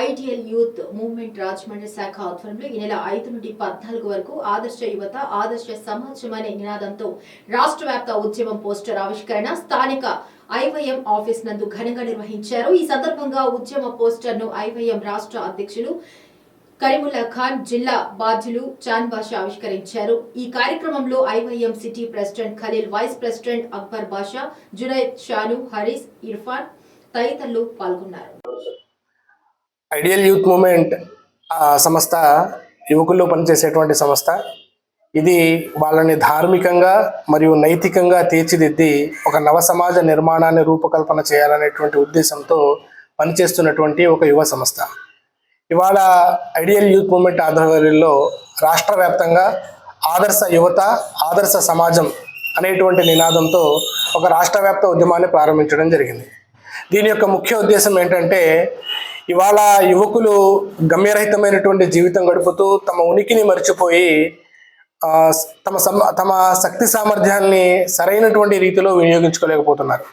Ideal youth movement Rajahmundry శాఖ ఆధ్వర్యంలో ఈ నెల 5 నుండి 14 వరకు ఆదర్శ యువత ఆదర్శ సమాజం అనే నినాదంతో రాష్ట్ర వ్యాప్త ఉద్యమం పోస్టర్ ఆవిష్కరణ స్థానిక ఐవైఎం ఆఫీస్ నందు ఘనంగా నిర్వహించారు. ఈ సందర్భంగా ఉద్యమ పోస్టర్ ను ఐవైఎం రాష్ట్ర అధ్యక్షులు కరీముల్లా ఖాన్, జిల్లా బాధ్యులు చాన్ బాషా ఆవిష్కరించారు. ఈ కార్యక్రమంలో IYM city president Khalil, vice president Akbar Basha, Junaid, Shanu, Haris, Irfan తదితరులు పాల్గొన్నారు. ఐడియల్ యూత్ మూవ్మెంట్ సంస్థ యువకుల్లో పనిచేసేటువంటి సంస్థ. ఇది వాళ్ళని ధార్మికంగా మరియు నైతికంగా తీర్చిదిద్ది ఒక నవ సమాజ నిర్మాణాన్ని రూపకల్పన చేయాలనేటువంటి ఉద్దేశంతో పనిచేస్తున్నటువంటి ఒక యువ సంస్థ. ఇవాళ ఐడియల్ యూత్ మూవ్మెంట్ ఆధ్వర్యంలో రాష్ట్ర వ్యాప్తంగా ఆదర్శ యువత ఆదర్శ సమాజం అనేటువంటి నినాదంతో ఒక రాష్ట్ర వ్యాప్త ఉద్యమాన్ని ప్రారంభించడం జరిగింది. దీని యొక్క ముఖ్య ఉద్దేశం ఏంటంటే, ఇవాళ యువకులు గమ్యరహితమైనటువంటి జీవితం గడుపుతూ తమ ఉనికిని మర్చిపోయి తమ శక్తి సామర్థ్యాన్ని సరైనటువంటి రీతిలో వినియోగించుకోలేకపోతున్నారు.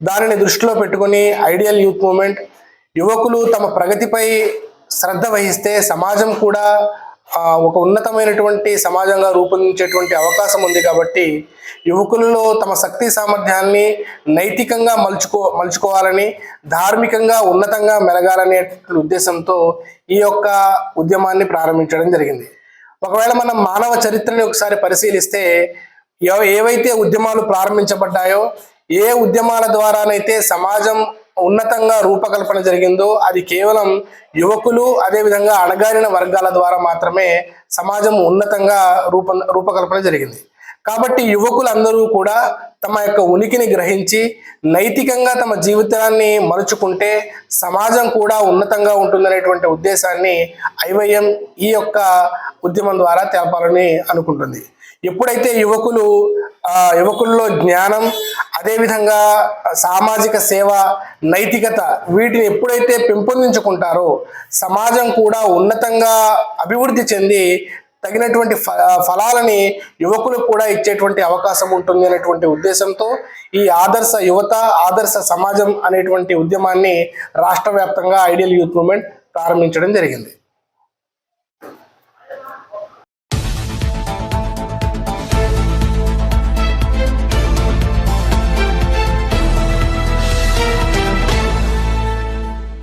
దానిని దృష్టిలో పెట్టుకుని ఐడియల్ యూత్ మూవ్మెంట్ యువకులు తమ ప్రగతిపై శ్రద్ధ వహిస్తే సమాజం కూడా ఒక ఉన్నతమైనటువంటి సమాజంగా రూపొందించేటువంటి అవకాశం ఉంది. కాబట్టి యువకులలో తమ శక్తి సామర్థ్యాన్ని నైతికంగా మలుచుకోవాలని, ధార్మికంగా ఉన్నతంగా మెలగాలనే ఉద్దేశంతో ఈ యొక్క ఉద్యమాన్ని ప్రారంభించడం జరిగింది. ఒకవేళ మనం మానవ చరిత్రని ఒకసారి పరిశీలిస్తే, ఏవైతే ఉద్యమాలు ప్రారంభించబడ్డాయో, ఏ ఉద్యమాల ద్వారానైతే సమాజం ఉన్నతంగా రూపకల్పన జరిగిందో అది కేవలం యువకులు, అదేవిధంగా అణగారిన వర్గాల ద్వారా మాత్రమే సమాజం ఉన్నతంగా రూపకల్పన జరిగింది. కాబట్టి యువకులందరూ కూడా తమ యొక్క ఉనికిని గ్రహించి నైతికంగా తమ జీవితాన్ని మలుచుకుంటే సమాజం కూడా ఉన్నతంగా ఉంటుందనేటువంటి ఉద్దేశాన్ని ఐవైఎం ఈ యొక్క ఉద్యమం ద్వారా తెలపాలని అనుకుంటుంది. ఎప్పుడైతే యువకుల్లో జ్ఞానం, అదేవిధంగా సామాజిక సేవ, నైతికత వీటిని ఎప్పుడైతే పెంపొందించుకుంటారో సమాజం కూడా ఉన్నతంగా అభివృద్ధి చెంది తగినటువంటి ఫలాలని యువకులకు కూడా ఇచ్చేటువంటి అవకాశం ఉంటుంది అనేటువంటి ఉద్దేశంతో ఈ ఆదర్శ యువత ఆదర్శ సమాజం అనేటువంటి ఉద్యమాన్ని రాష్ట్ర వ్యాప్తంగా ఐడియల్ యూత్ మూవ్మెంట్ ప్రారంభించడం జరిగింది.